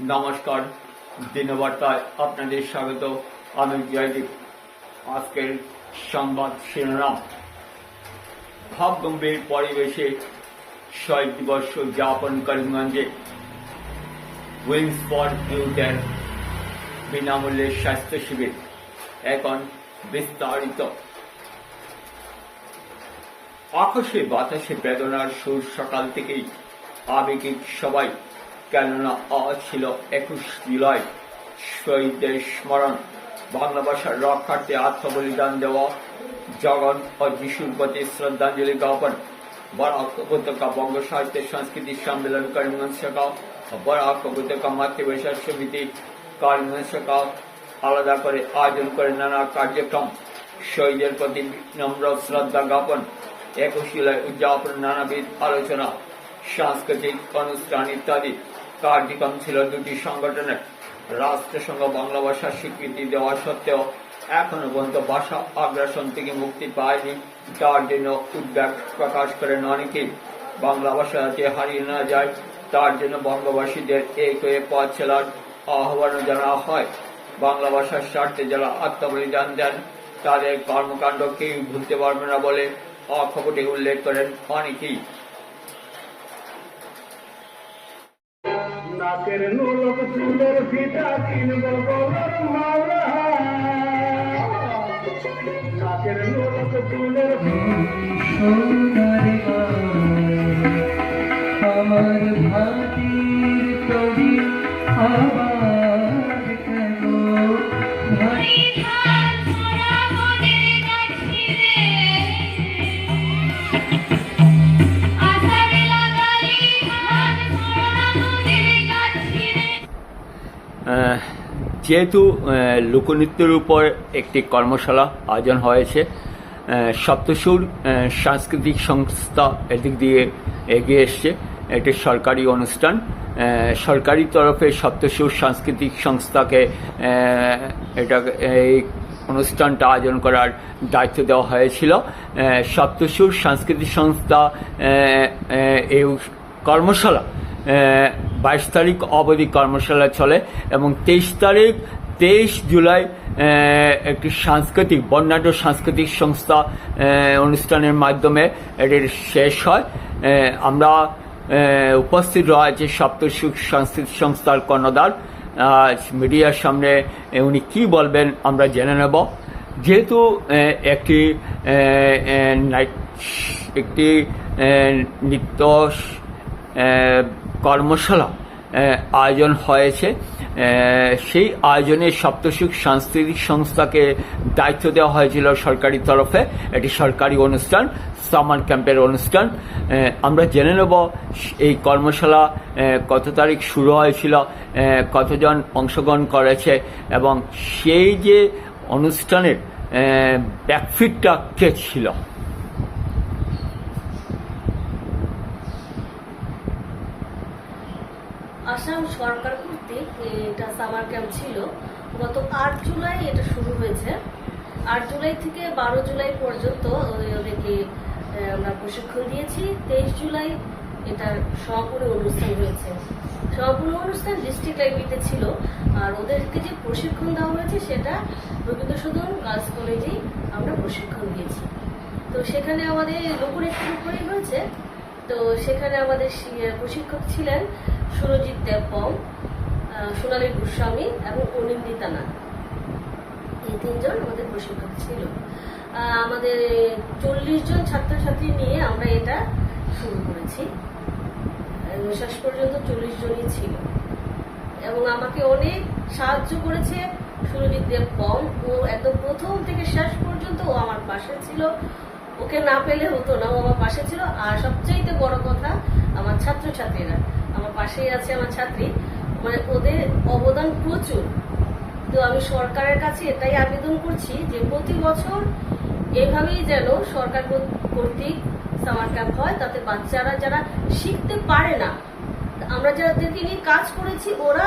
নমস্কার, দিনবার্তায় আপনাদের স্বাগত। আমি জয়দীপ। আজকের সংবাদ শিরোনাম: ভাবগম্ভীর পরিবেশে শহীদ দিবস উদযাপন করিমগঞ্জে। উইংস ফর ইউথের বিনামূল্যে স্বাস্থ্য শিবির। এখন বিস্তারিত। আকাশে বাতাসে বেদনার সুর সকাল থেকেই আবেগিক সবাই, কেননা আজ ছিল 21 জুলাই, শহীদদের স্মরণ, বাংলা ভাষার রক্ষার্থে আত্মবলিদান দেওয়া জগন ও যিশুর প্রতি শ্রদ্ধাঞ্জলি জ্ঞাপন। বরাক উপত্যকা বঙ্গ সাহিত্য সংস্কৃতি সম্মেলন করিমগঞ্জ শাখা ও বরাক উপত্যকা মাতৃভাষা সমিতি করিমগঞ্জ শাখা আলাদা করে আয়োজন করে নানা কার্যক্রম। শহীদের প্রতি নম্র শ্রদ্ধা জ্ঞাপন, 21 জুলাই উদযাপন, নানাবিধ আলোচনা, সাংস্কৃতিক অনুষ্ঠান ইত্যাদি কার্যক্রম ছিল দুটি সংগঠনের। রাষ্ট্রসংঘ বাংলা ভাষার স্বীকৃতি দেওয়া সত্ত্বেও এখনো পর্যন্ত ভাষা আগ্রাসন থেকে মুক্তি পায়নি, তার জন্য উদ্বেগ প্রকাশ করেন অনেকেই। বাংলা ভাষা যাতে হারিয়ে না যায় তার জন্য বঙ্গবাসীদের এক হয়ে পথ চলার আহ্বান জানানো হয়। বাংলা ভাষার স্বার্থে যারা আত্মবলিদান দেন তাদের কর্মকাণ্ড কেউ ভুলতে পারবে না বলে অকপটে উল্লেখ করেন অনেকেই। নাকের নোলক চুলের ফিতা কিনব বলার মাওলা, নাকের নোলক চুলের আমার ভাতির তরি আবার কেন যেহেতু লোকনৃত্যের উপর একটি কর্মশালা আয়োজন হয়েছে, সপ্তসুর সাংস্কৃতিক সংস্থা এদিক দিয়ে এগিয়ে এসছে। একটি সরকারি অনুষ্ঠান, সরকারি তরফে সপ্তসুর সাংস্কৃতিক সংস্থাকে এই অনুষ্ঠানটা আয়োজন করার দায়িত্ব দেওয়া হয়েছিল। সপ্তসুর সাংস্কৃতিক সংস্থা এই কর্মশালা 22 তারিখ অবধি কর্মশালা চলে এবং 23 জুলাই একটি সাংস্কৃতিক বর্ণাঢ্য সাংস্কৃতিক সংস্থা অনুষ্ঠানের মাধ্যমে এটির শেষ হয়। আমরা উপস্থিত রয়েছে সপ্তসুর সাংস্কৃতিক সংস্থার কর্ণধার। মিডিয়ার সামনে উনি কি বলবেন আমরা জেনে নেব। যেহেতু একটি নৃত্য কর্মশালা আয়োজন হয়েছে, সেই আয়োজনে সপ্তসুর সাংস্কৃতিক সংস্থাকে দায়িত্ব দেওয়া হয়েছিল সরকারি তরফে। এটি সরকারি অনুষ্ঠান, সামার ক্যাম্পের অনুষ্ঠান। আমরা জেনে নেব এই কর্মশালা কত তারিখ শুরু হয়েছিল, কতজন অংশগ্রহণ করেছে এবং সেই যে অনুষ্ঠানের ব্যাকফিটটা কে ছিল। আসাম সরকার কর্তৃক এটা সামার ক্যাম্প ছিল। গত 8 জুলাই এটা শুরু হয়েছে। 8 জুলাই থেকে 12 জুলাই পর্যন্ত ওদেরকে আমরা প্রশিক্ষণ দিয়েছি। 23 জুলাই এটার সমাপনী অনুষ্ঠান হয়েছে। সমাপনী অনুষ্ঠান ডিস্ট্রিক্ট লাইব্রেরিতে ছিল। আর ওদেরকে যে প্রশিক্ষণ দেওয়া হয়েছে সেটা রবীন্দ্রসদন গার্লস কলেজেই আমরা প্রশিক্ষণ দিয়েছি। তো সেখানে আমাদের লোকনৃত্যের উপরেই হয়েছে। তো সেখানে আমাদের প্রশিক্ষক ছিলেন সুরজিৎ দেবপম, সোনালী গোস্বামী এবং অনিন্দিতা নাথ। এই 3 জন আমাদের প্রশিক্ষক ছিল। আমাদের 40 জন ছাত্রছাত্রী নিয়ে আমরা এটা শুরু করেছি। শেষ পর্যন্ত 40 জনই ছিল এবং আমাকে অনেক সাহায্য করেছে সুরজিৎ দেবপম। ও একদম প্রথম থেকে শেষ পর্যন্ত ও আমার পাশে ছিল। ওকে না পেলে হতো না, ও আমার পাশে ছিল। আর সবচাইতে বড় কথা, আমার ছাত্রছাত্রীরা আমার পাশেই আছে। আমার ছাত্রী, মানে ওদের অবদান প্রচুর। তো আমি সরকারের কাছে এটাই আবেদন করছি যে প্রতি বছর এভাবেই যেন সরকার কর্তৃক সামার ক্যাম্প হয়, তাতে বাচ্চারা যারা শিখতে পারে না, আমরা যাদেরকে নিয়ে কাজ করেছি ওরা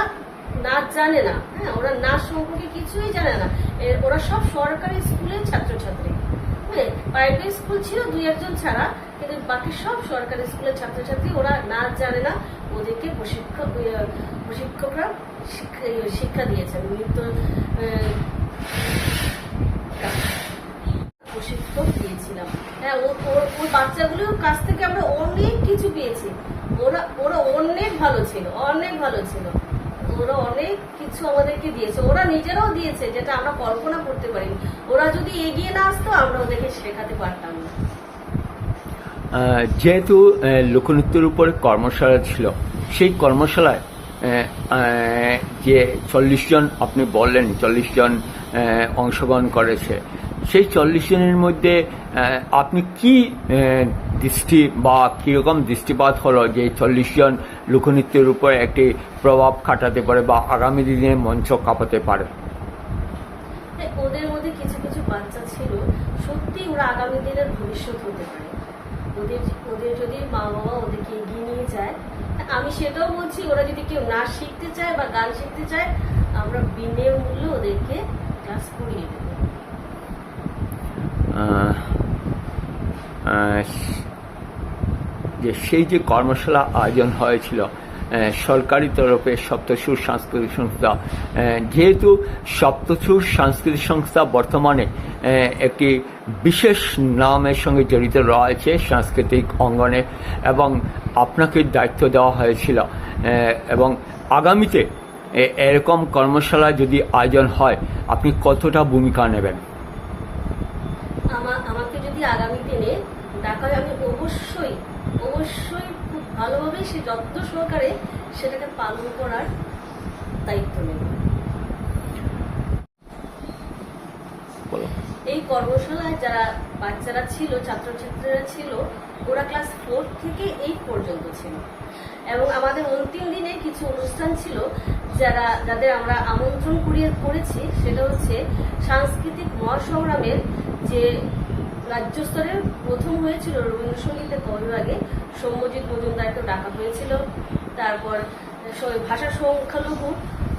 নাচ জানে না, হ্যাঁ, ওরা নাচ সম্পর্কে কিছুই জানে না। ওরা সব সরকারি স্কুলের ছাত্রছাত্রী। প্রাইভেট স্কুল ছিল 2-1 জন ছাড়া, কিন্তু বাকি সব সরকারি স্কুলের ছাত্রছাত্রী। ওরা নাচ জানে না, ওদেরকে প্রশিক্ষকরা শিক্ষা দিয়েছেন, নৃত্য প্রশিক্ষক দিয়েছিলাম। হ্যাঁ, ওর বাচ্চাগুলোর কাছ থেকে আমরা অনেক কিছু পেয়েছি। ওরা অনেক ভালো ছিল, অনেক ভালো ছিল। ওরা অনেক কিছু আমাদেরকে দিয়েছে, ওরা নিজেরাও দিয়েছে, যেটা আমরা কল্পনা করতে পারিনি। ওরা যদি এগিয়ে না আসতো আমরা ওদেরকে শেখাতে পারতাম না। যেহেতু লোকনৃত্যের উপরে কর্মশালা ছিল, সেই কর্মশালায় যে 40 জন আপনি বললেন 40 জন অংশগ্রহণ করেছে, সেই 40 জনের মধ্যে আপনি কি দৃষ্টি বা কীরকম দৃষ্টিপাত হলো যে 40 জন লোকনৃত্যের উপরে একটি প্রভাব খাটাতে পারে বা আগামী দিনে মঞ্চ কাঁপাতে পারে? ওদের মধ্যে কিছু কিছু বাচ্চা ছিল, সত্যি ওরা আগামী দিনের ভবিষ্যৎ হতে পারে। ওদের যদি মা বাবা ওদেরকে এগিয়ে নিয়ে যায়, আমি সেটাও বলছি, ওরা যদি কেউ নাচ শিখতে চায় বা গান শিখতে চায়, আমরা বিনামূল্যে ওদেরকে ক্লাস করিয়ে দেব। যে সেই যে কর্মশালা আয়োজন হয়েছিল সরকারি তরফে সপ্তসুর সাংস্কৃতিক সংস্থা, যেহেতু সপ্তসুর সাংস্কৃতিক সংস্থা বর্তমানে একটি বিশেষ নামের সঙ্গে জড়িত রয়েছে সাংস্কৃতিক অঙ্গনে, এবং আপনাকে দায়িত্ব দেওয়া হয়েছিল, এবং আগামীতে এরকম কর্মশালা যদি আয়োজন হয় আপনি কতটা ভূমিকা নেবেন? আমাকে যদি আগামী দিনে ডাকা হয়, আমি অবশ্যই খুব ভালোভাবে সে যত্ন সহকারে সেটাকে পালন করার দায়িত্ব নেব। এই কর্মশালায় যারা বাচ্চারা ছিল, ছাত্রছাত্রীরা ছিল, ওরা ক্লাস 4 থেকে 8 পর্যন্ত ছিল, এবং আমাদের অন্তিম দিনে কিছু অনুষ্ঠান ছিল যাদের আমরা আমন্ত্রণ করেছি। সেটা হচ্ছে সাংস্কৃতিক মহাসংগ্রামের যে রাজ্য স্তরের প্রথম হয়েছিল রবীন্দ্রসঙ্গীতের বিভাগে, সৌম্যজিৎ মজুমদারকে ডাকা হয়েছিল। তারপর ভাষা সংখ্যালঘু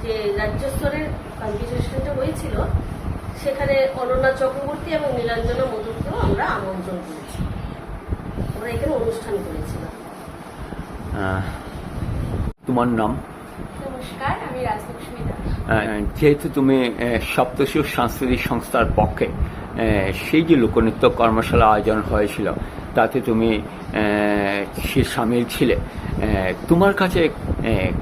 যে রাজ্য স্তরের কম্পিটিশনটা হয়েছিল, সেখানে অনন্যা চক্রবর্তী এবং নীলাঞ্জনা মধুকেও আমরা আমন্ত্রণ করেছি। আমরা এখানে অনুষ্ঠান করেছিলাম। তোমার নাম? নমস্কার, আমি রাজলক্ষ্মী দাস। যেহেতু তুমি সপ্তসুর সাংস্কৃতিক সংস্থার পক্ষে সেই যে লোকনৃত্য কর্মশালা আয়োজন হয়েছিল তাতে তুমি সামিল ছিলে, তোমার কাছে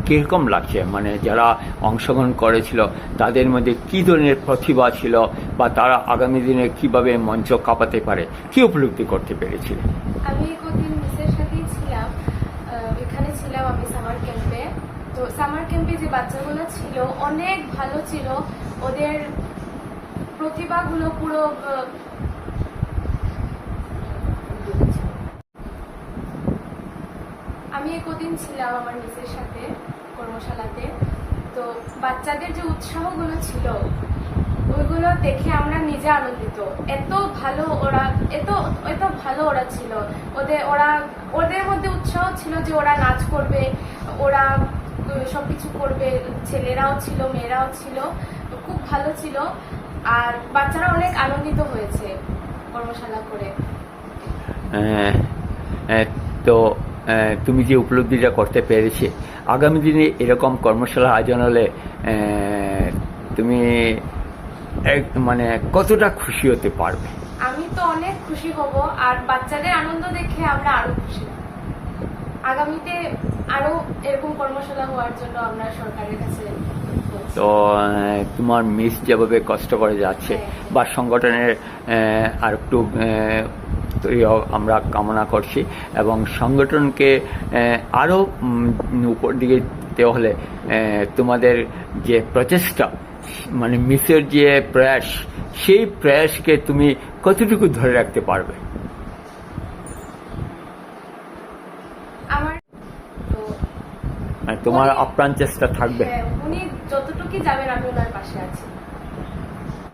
কীরকম লাগছে? মানে যারা অংশগ্রহণ করেছিল তাদের মধ্যে কী ধরনের প্রতিভা ছিল বা তারা আগামী দিনে কিভাবে মঞ্চ কাঁপাতে পারে, কি উপলব্ধি করতে পেরেছিল? আমি কদিন মিসের সাথেই ছিলাম, এখানে ছিলাম আমি সামার ক্যাম্পে। তো সামার ক্যাম্পে যে বাচ্চাগুলো ছিল অনেক ভালো ছিল, ওদের প্রতিভাগুলো পুরো আমি কদিন ছিলাম আমার মিসের সাথে কর্মশালাতে। তো বাচ্চাদের যে উৎসাহগুলো ছিল ওইগুলো দেখে আমরা নিজে আনন্দিত। এত ভালো ওরা ছিল, ওদের মধ্যে উৎসাহ ছিল যে ওরা নাচ করবে, ওরা সবকিছু করবে, ছেলেরাও ছিল মেয়েরাও ছিল, খুব ভালো ছিল। আর বাচ্চারা অনেক আনন্দিত হয়েছে কর্মশালা করে। তো তুমি যে উপলব্ধিটা করতে পেরেছে, আগামী দিনে এরকম কর্মশালা আয়োজন হলে তুমি মানে কতটা খুশি হতে পারবে? আমি তো অনেক খুশি হব, আর বাচ্চাদের আনন্দ দেখে আমরা আরো খুশি। আগামীতে আরো এরকম কর্মশালা হওয়ার জন্য আমরা সরকারের কাছে। তো তোমার মিস যেভাবে কষ্ট করে যাচ্ছে বা সংগঠনের আর একটু আমরা কামনা করছি, এবং সংগঠনকে আরো উপর দিকে যেতে হলে তোমাদের যে প্রচেষ্টা, মানে মিসের যে প্রয়াস, সেই প্রয়াসকে তুমি কতটুকু ধরে রাখতে পারবে? আমার তোমার আপ্রাণ চেষ্টা থাকবে। উনি যতটুকু যাবেন আমি ওনার পাশে আছি।